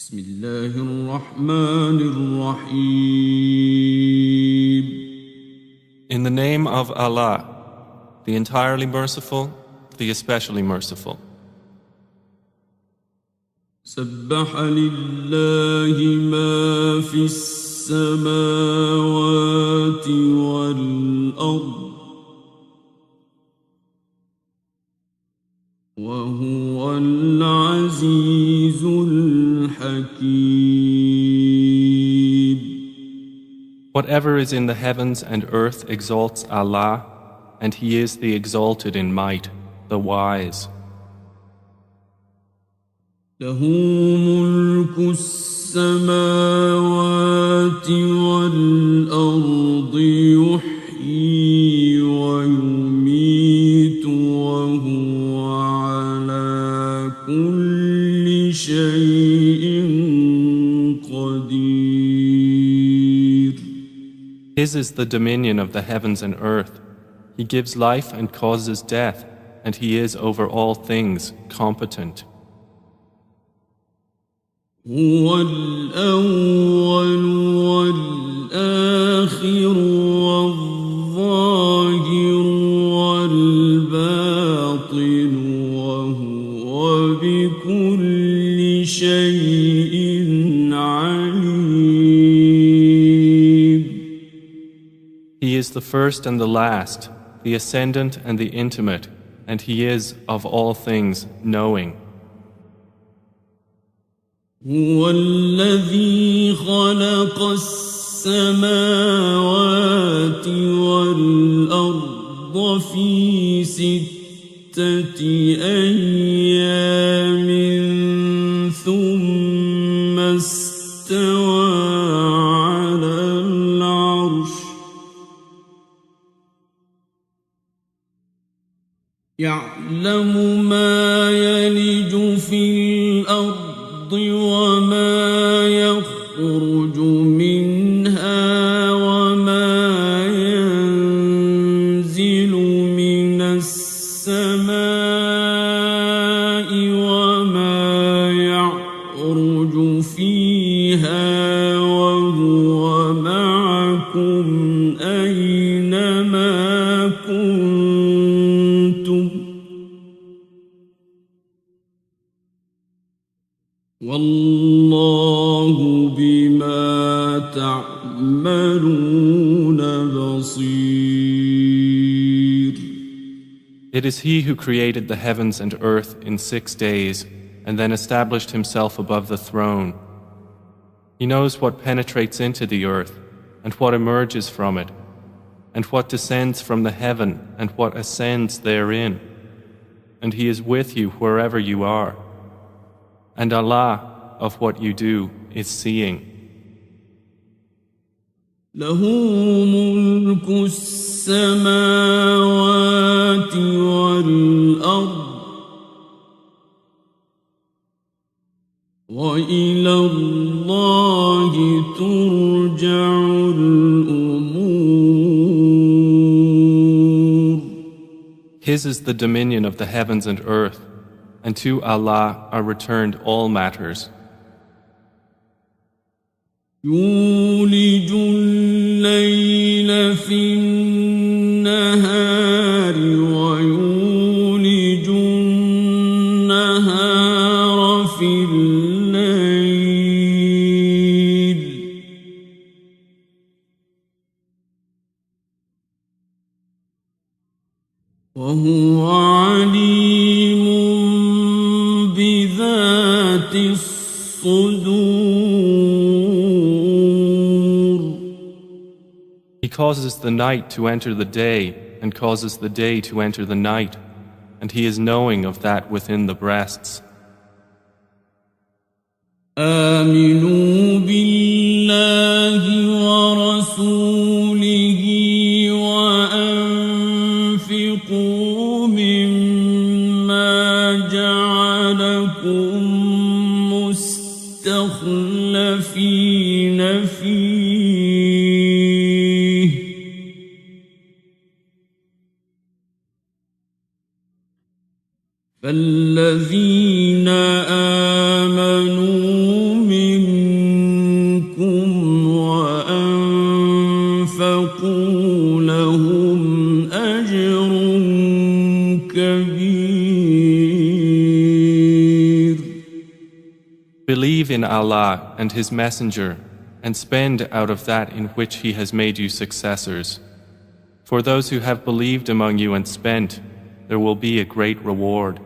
بسم الله الرحمن الرحيم. In the name of Allah, the entirely merciful, the especially merciful. سبح لله ما في السماوات والأرض وهو العزيز الحكيم. Whatever is in the heavens and earth exalts Allah, and He is the exalted in might, the wise. له ملك السماوات والأرض يحيي ويميت وهو على كل شيء قدير. His is the dominion of the heavens and earth. He gives life and causes death, and He is over all things competent. هو الأول والآخر والظاهر والباطن وهو بكل شيء عليم. He is the first and the last, the ascendant and the intimate, and He is of all things knowing. هو الذي خلق السماوات والأرض في 6 أيام ثم استوى على العرش يعلم ما يلج في الأرض وما يخرج منها وما ينزل من السماء وما يعرج فيها وهو معكم أينما كنتم والله بما تعملون بصير. It is He who created the heavens and earth in 6 days and then established Himself above the throne. He knows what penetrates into the earth and what emerges from it, and what descends from the heaven and what ascends therein. And He is with you wherever you are. And Allah of what you do is seeing. له ملك السماوات والأرض وإلى الله ترجع الأمور. His is the dominion of the heavens and earth, and to Allah are returned all matters. يولج الليل في النهار ويولج النهار في الليل وهو عليم بذات الصدور. He causes the night to enter the day and causes the day to enter the night, and He is knowing of that within the breasts. آمنوا بالله ورسوله وأنفقوا مما جعلكم مستخلفين فيه فالذين آمنوا منكم وأنفقوا لهم أجر كبير. Believe in Allah and His Messenger and spend out of that in which He has made you successors. For those who have believed among you and spent, there will be a great reward.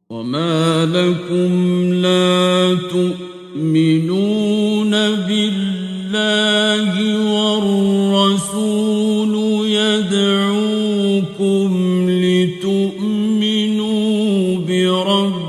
وما لكم لا تؤمنون بالله والرسول يدعوكم لتؤمنوا بربكم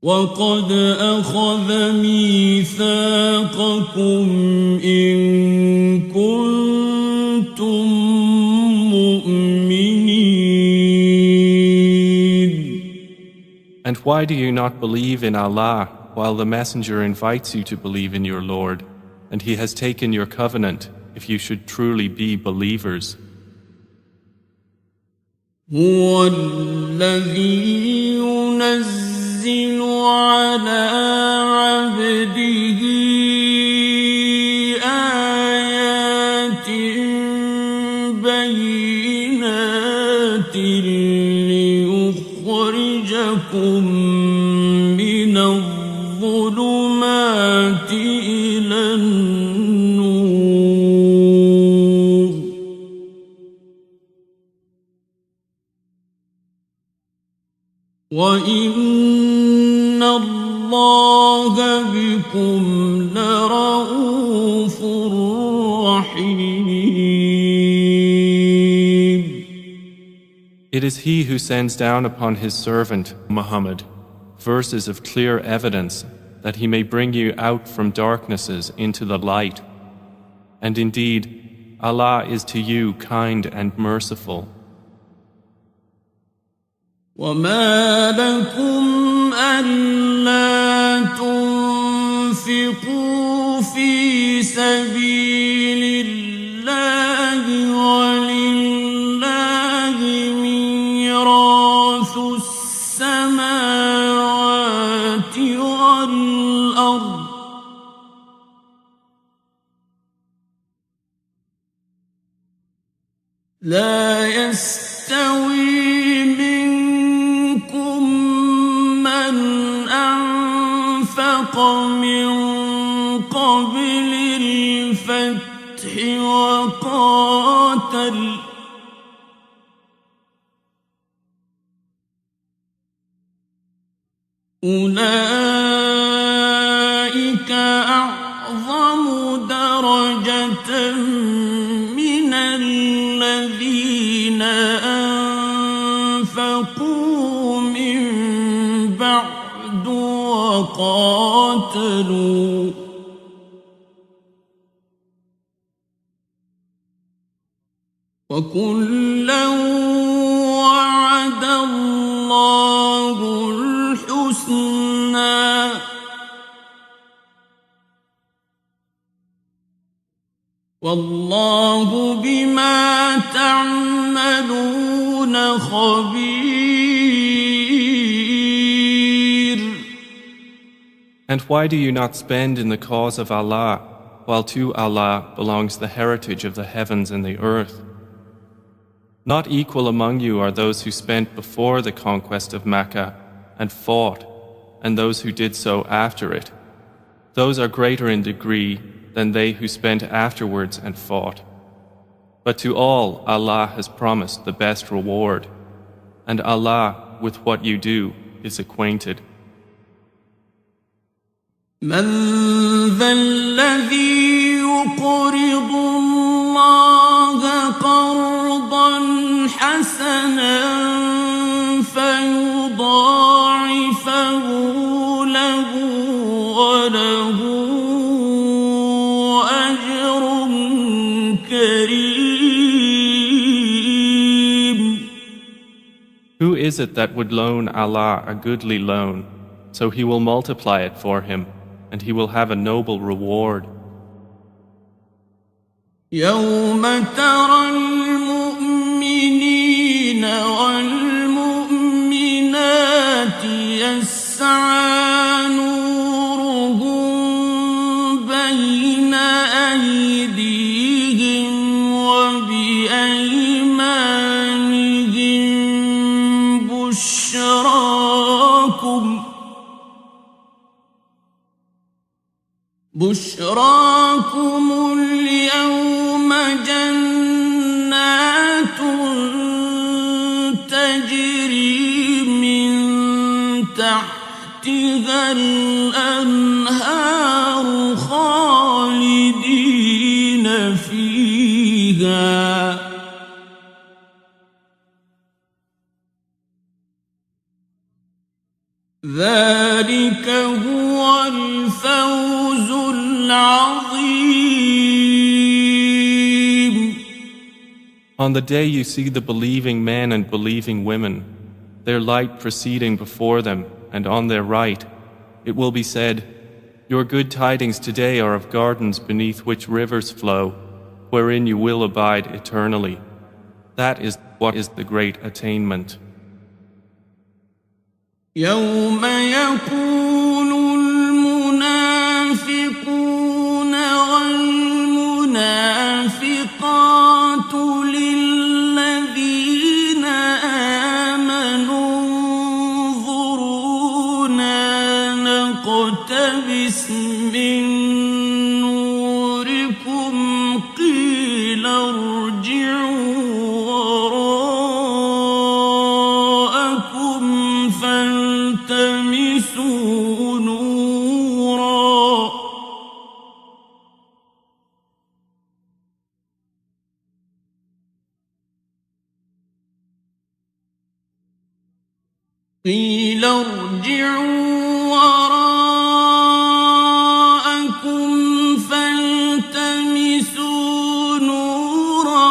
وقد أخذ ميثاقكم إن كنتم مؤمنين. And why do you not believe in Allah while the Messenger invites you to believe in your Lord, and He has taken your covenant if you should truly be believers? هو الذي ينزل على عبده آيات بينات ليخرجكم من الظلمات إلى النور وإن الله بكم لرؤوف رحيم. It is He who sends down upon His servant, Muhammad, verses of clear evidence that He may bring you out from darknesses into the light. And indeed, Allah is to you kind and merciful. وما لكم ألا تنفقوا في سبيل الله ولله ميراث السماوات والأرض لا يستوي منكم من أنفق من قبل الفتح وقاتل أولئك أعظم درجة من الذين أنفقوا من بعد وقاتلوا وكلا وعد الله الحسنى والله بما تعملون خبير. And why do you not spend in the cause of Allah, while to Allah belongs the heritage of the heavens and the earth? Not equal among you are those who spent before the conquest of Mecca and fought, and those who did so after it. Those are greater in degree than they who spent afterwards and fought. But to all Allah has promised the best reward, and Allah with what you do is acquainted. من ذا الذي يقرض الله قرضا حسنا فيضاعفه له وله أجر كريم. Who is it that would loan Allah a goodly loan, so He will multiply it for him, and he will have a noble reward. يوم ترى المؤمنين والمؤمنات يسعى نورهم بين أيديهم وبأيمانهم بشراكم اليوم جنات تجري من تحتها الأنهار خالدين فيها ذلك هو الفوز العظيم. On the day you see the believing men and believing women, their light proceeding before them and on their right, it will be said, your good tidings today are of gardens beneath which rivers flow, wherein you will abide eternally. That is what is the great attainment. يوم يقول المنافقون والمنافقات للذين آمنوا انظرونا نقتبس من نوركم قيل ارجعوا فالتمسوا نورا قيل ارجعوا وراءكم فالتمسوا نورا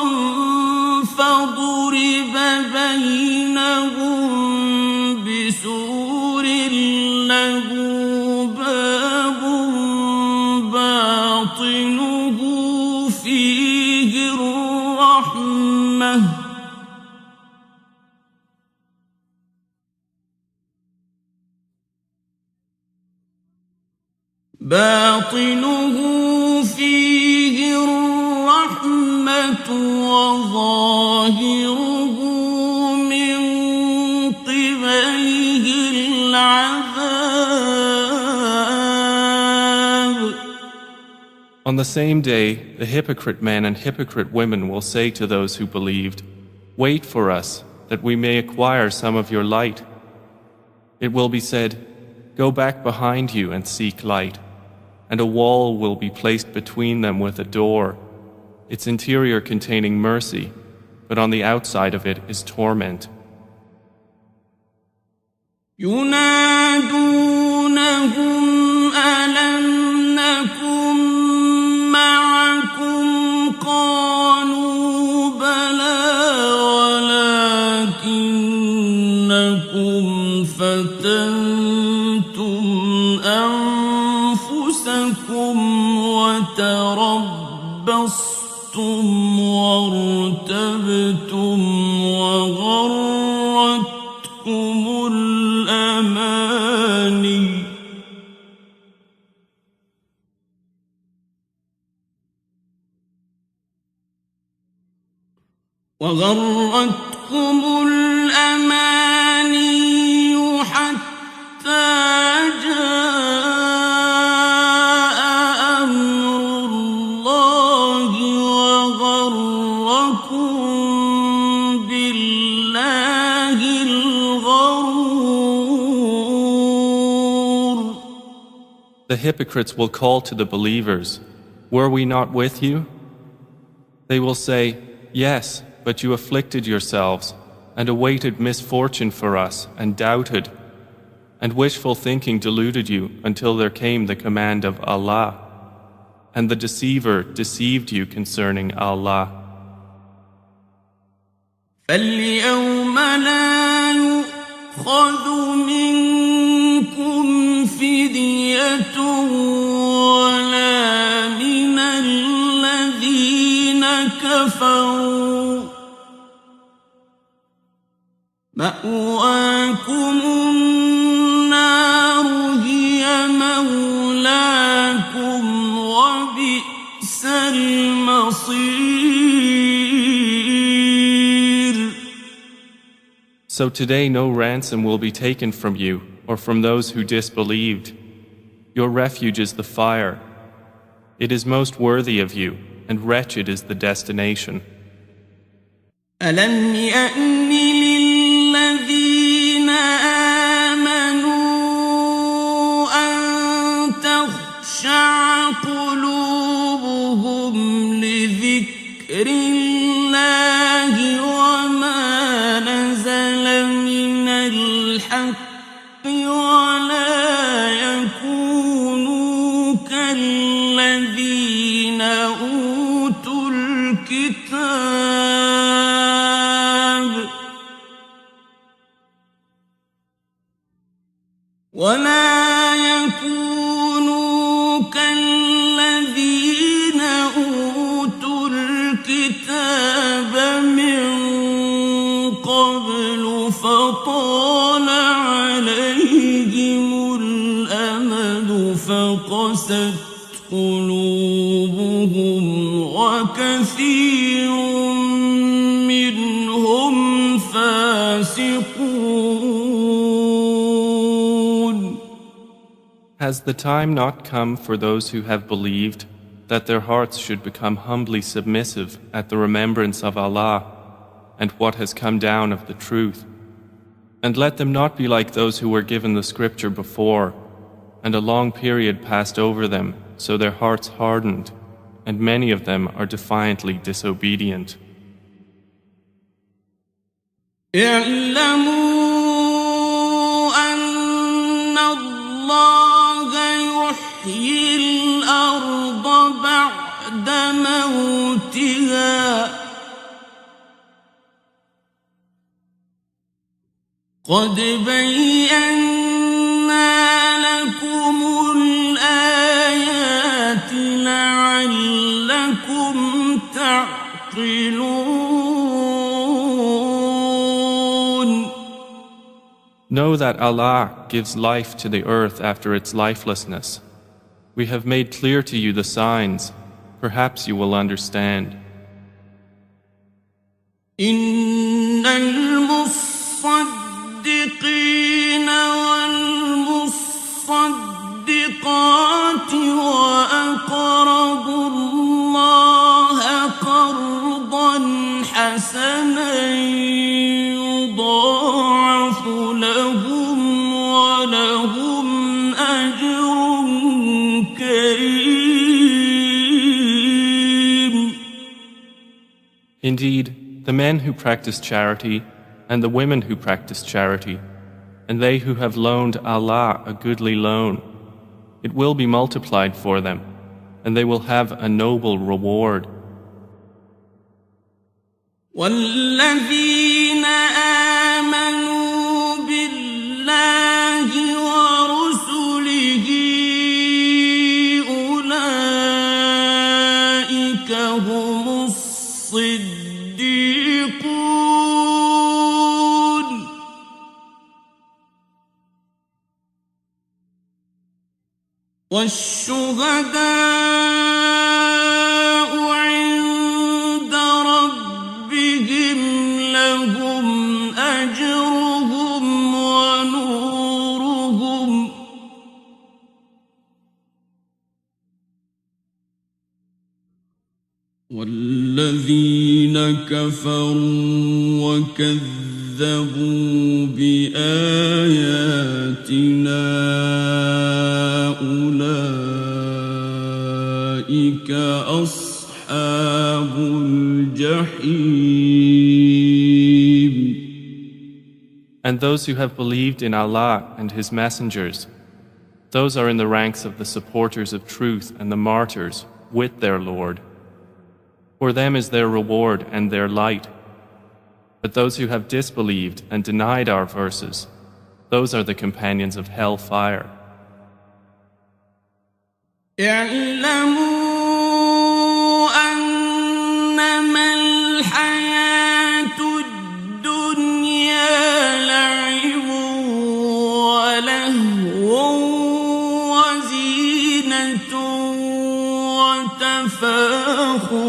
فضرب بينهم بسور له باب باطنه فيه الرحمة وظاهره من قبله العذاب. On the same day, the hypocrite men and hypocrite women will say to those who believed, wait for us, that we may acquire some of your light. It will be said, go back behind you and seek light, and a wall will be placed between them with a door, its interior containing mercy, but on the outside of it is torment. ينادونهم ألم نكن معكم قالوا بلى ولكنكم فتنتم أنفسكم وتربصتم وارتبتم وغرتكم الأماني حتى جاء أمر الله وغركم بالله الغرور. The hypocrites will call to the believers, were we not with you? They will say, yes, but you afflicted yourselves and awaited misfortune for us and doubted, and wishful thinking deluded you until there came the command of Allah, and the deceiver deceived you concerning Allah. فاليوم لا يؤخذ منكم فدية فدية ولا من الذين كفروا مأواكم النار هي مولاكم وبئس المصير. So today no ransom will be taken from you or from those who disbelieved. Your refuge is the fire. It is most worthy of you, and wretched is the destination. ألم يأن للذين آمنوا أن تخشع قلوبهم لذكر الله وما نزل من الحق ولا يكونوا كالذين أوتوا الكتاب من قبل فطال عليهم الأمد فقست قلوبهم وكثير منهم فاسقون. Has the time not come for those who have believed that their hearts should become humbly submissive at the remembrance of Allah and what has come down of the truth? And let them not be like those who were given the scripture before, and a long period passed over them, so their hearts hardened, and many of them are defiantly disobedient. اعلموا أن الله يحيي الأرض بعد موتها قد بينا لكم الآيات لعلكم تعقلون. Know that Allah gives life to the earth after its lifelessness. We have made clear to you the signs. Perhaps you will understand. إن المصدقين والمصدقات وأقرضوا الله قرضا حسنا يضاعف لهم ولهم أجر كريم. Indeed, the men who practice charity and the women who practice charity, and they who have loaned Allah a goodly loan, it will be multiplied for them, and they will have a noble reward. والذين آمنوا بالله ورسله أولئك هم الصديقون والشهداء عند ربهم لهم أجرهم ونورهم والذين كفروا وكذبوا بآياتنا أولئك أصحاب الجحيم. And those who have believed in Allah and His messengers, those are in the ranks of the supporters of truth and the martyrs with their Lord. For them is their reward and their light. But those who have disbelieved and denied our verses, those are the companions of hell fire. اعلموا أنما الحياة الدنيا لعب ولهو وزينة وتفاخر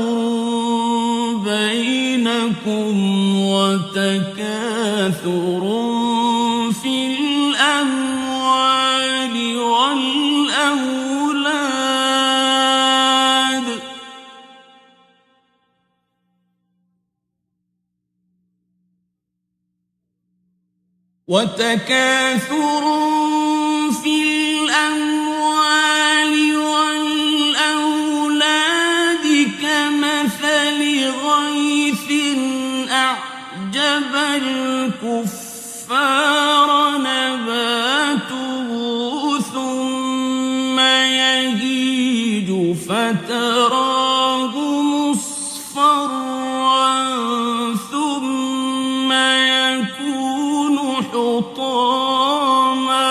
بينكم وتكاثر في الأموال والأولاد كمثل غيث أعجب الكفار نباته ثم يهيج فتراه مصفرا ثم يكون حطاما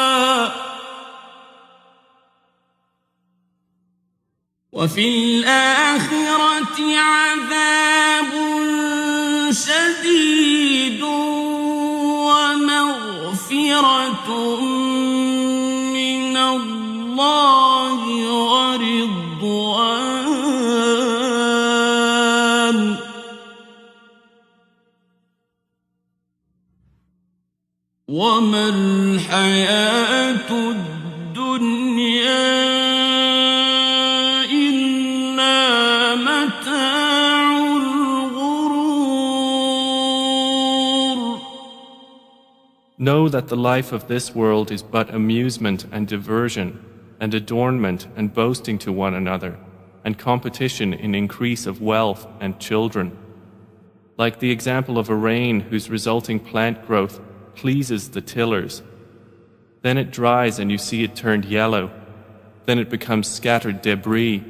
وفي الآخرة عذاب شديد ومغفرة من الله ورضوان وما الحياة الدنيا إلا متاع الغرور. Know that the life of this world is but amusement and diversion, and adornment and boasting to one another, and competition in increase of wealth and children. Like the example of a rain whose resulting plant growth pleases the tillers. Then it dries and you see it turned yellow. Then it becomes scattered debris.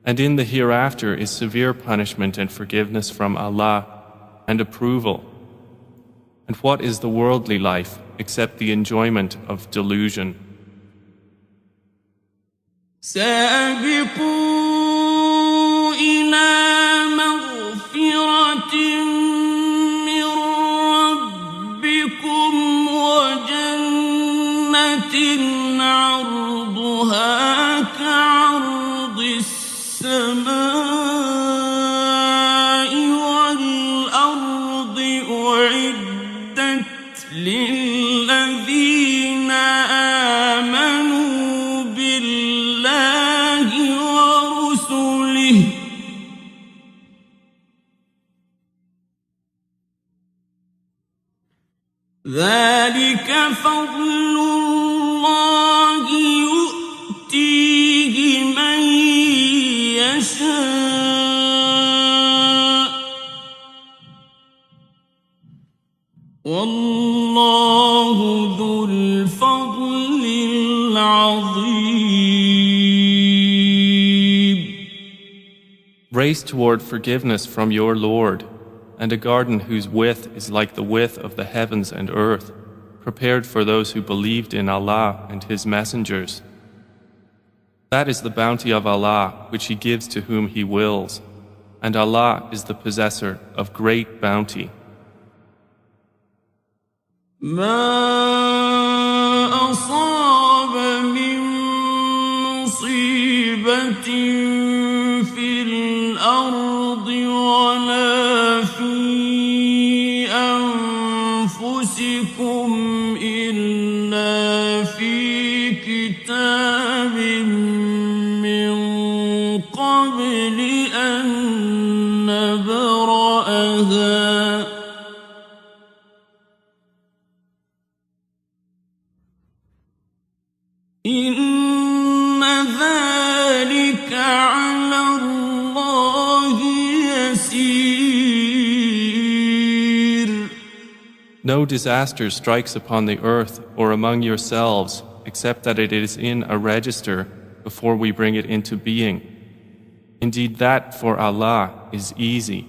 And in the hereafter is severe punishment and forgiveness from Allah, and approval. And what is the worldly life except the enjoyment of delusion? سابقوا إلى مغفرة من ربكم وجنة عرضها كعرض السماء والأرض أعدت للذين آمنوا بالله ورسله ذلك فضل الله يؤتيه من يشاء والله ذو الفضل العظيم. Race toward forgiveness from your Lord, and a garden whose width is like the width of the heavens and earth, prepared for those who believed in Allah and His messengers. That is the bounty of Allah which He gives to whom He wills, and Allah is the possessor of great bounty. ما أصاب من مصيبة في الأرض ولا في أنفسكم إلا في كتاب من قبل أن نبرأها إن ذلك على الله يسير. No disaster strikes upon the earth or among yourselves except that it is in a register before we bring it into being. Indeed, that for Allah is easy.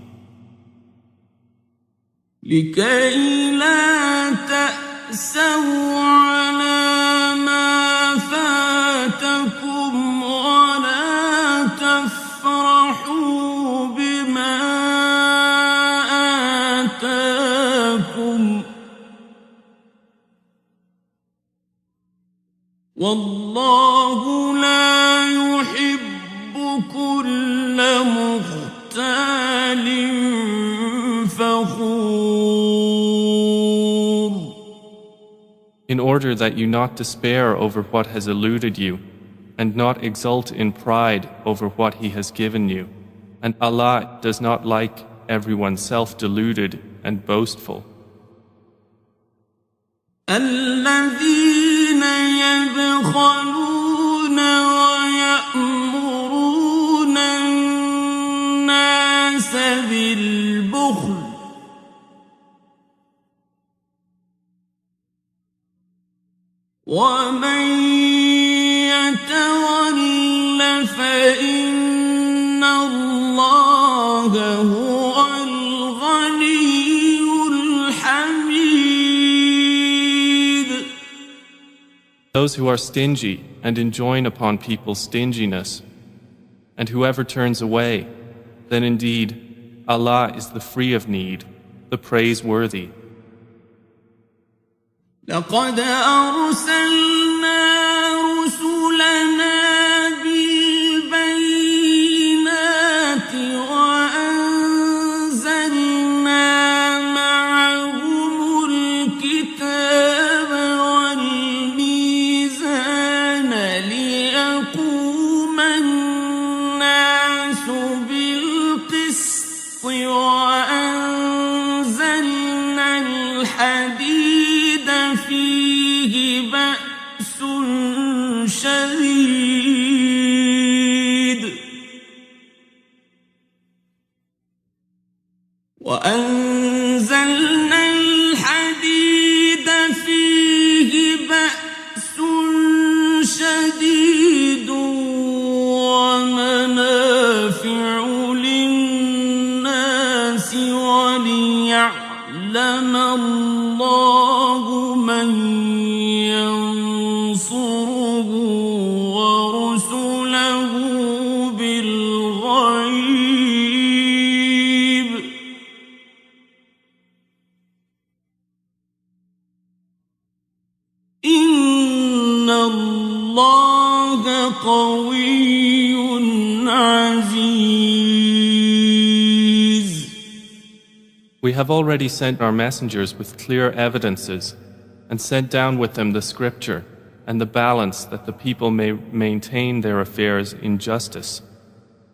لكي لا تأسوا على ما فاتكم in order that you not despair over what has eluded you, and not exult in pride over what He has given you. And Allah does not like everyone self-deluded and boastful. الذين يبخلون ويأمرون الناس بالبخل ومن يتول فإن الله هو الغني الحميد. Those who are stingy and enjoin upon people's stinginess, and whoever turns away, then indeed Allah is the free of need, the praiseworthy. لقد أرسلنا رسلنا بالبينات وأنزلنا معهم الكتاب والميزان ليقوم الناس بالقسط وأنزلنا الحديد فيه بأس شديد ومنافع للناس وليعلم الله من ينصره ورسله بالغيب إن الله قوي عزيز. We have already sent our messengers with clear evidences and sent down with them the scripture and the balance that the people may maintain their affairs in justice.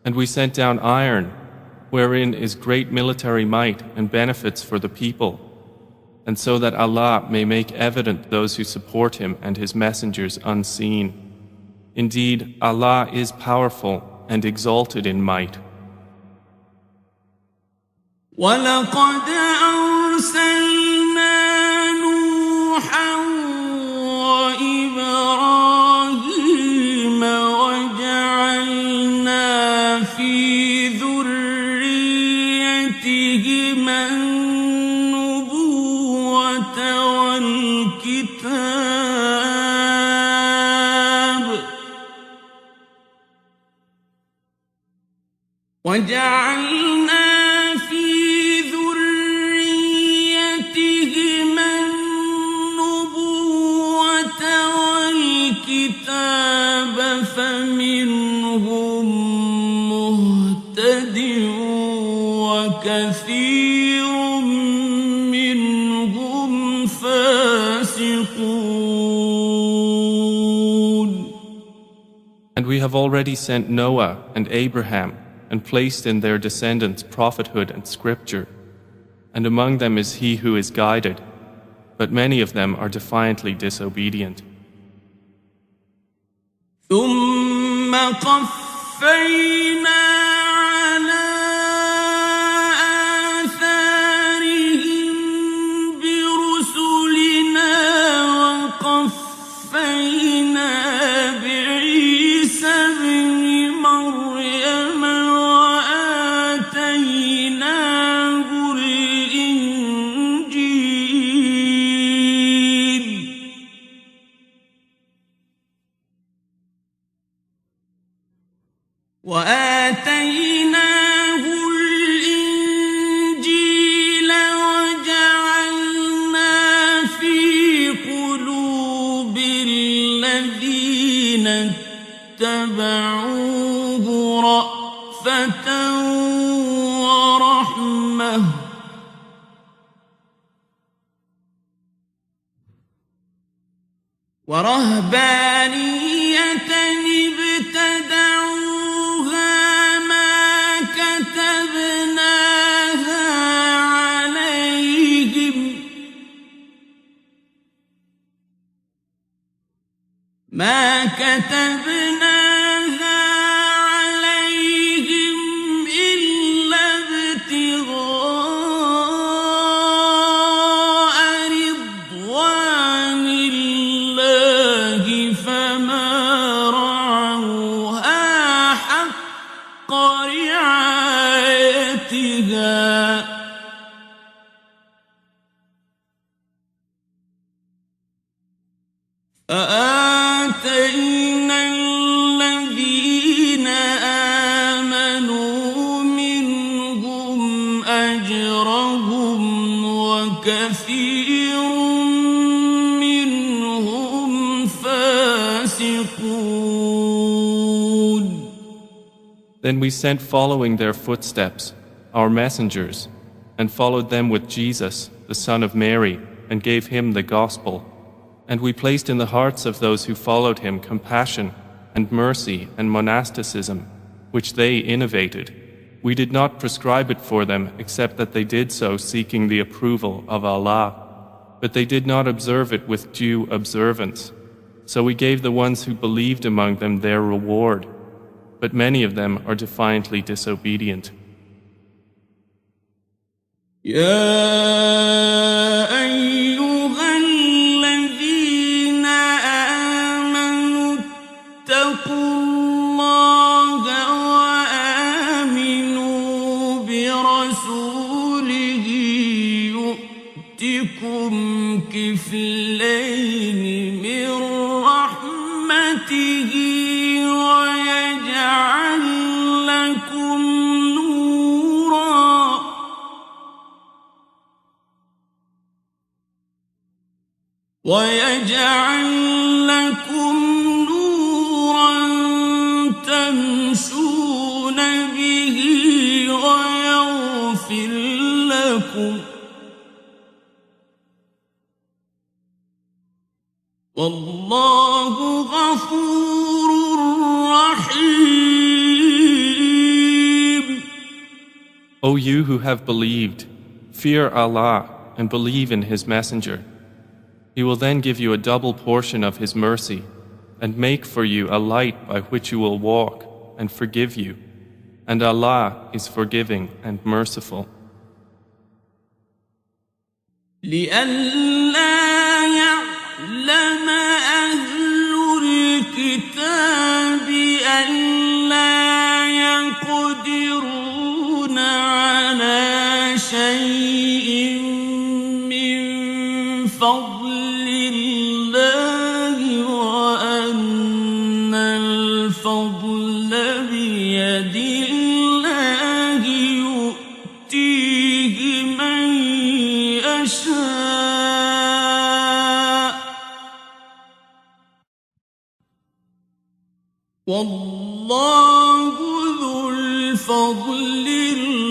And we sent down iron, wherein is great military might and benefits for the people, and so that Allah may make evident those who support Him and His messengers unseen. Indeed, Allah is powerful and exalted in might. وَلَقَدْ أَرْسَلْنَا نُوحًا وَإِبْرَاهِيمَ وَجَعَلْنَا فِي ذُرِّيَّتِهِمَا النُّبُوَّةَ وَالْكِتَابَ وَجَعَلْنَا فمنهم مهتد وكثير منهم فاسقون. And we have already sent Noah and Abraham and placed in their descendants prophethood and scripture, and among them is he who is guided, but many of them are defiantly disobedient. ثم قفينا على آثارهم برسلنا وقفينا بعيسى ابن مريم وآتيناه الإنجيل وجعلنا في قلوب الذين اتبعوه رأفة ورحمة ورهبانية ابتدعوها ما كتبناها عليهم إلا ابتغاء رضوان الله فما رعوها حق رعايتها فآتينا الذين آمنوا منهم أجرهم وكثير منهم فاسقون. Then we sent following their footsteps our messengers and followed them with Jesus, the son of Mary, and gave him the gospel. And we placed in the hearts of those who followed him compassion and mercy and monasticism, which they innovated. We did not prescribe it for them except that they did so seeking the approval of Allah. But they did not observe it with due observance. So we gave the ones who believed among them their reward. But many of them are defiantly disobedient. كفلين من رحمته ويجعل لكم نورا تمشون به ويغفر لكم والله غفور رحيم. O you who have believed, fear Allah and believe in His Messenger. He will then give you a double portion of His mercy and make for you a light by which you will walk and forgive you. And Allah is forgiving and merciful. لئلا يعلم أهل الكتاب ألا يقدرون على شيء من فضل الله وأن الفضل بيد الله يؤتيه من يشاء والله ذو الفضل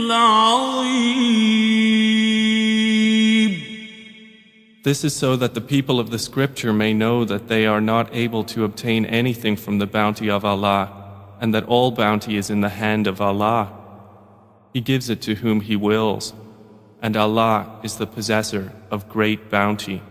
العظيم. This is so that the people of the scripture may know that they are not able to obtain anything from the bounty of Allah, and that all bounty is in the hand of Allah. He gives it to whom He wills, and Allah is the possessor of great bounty.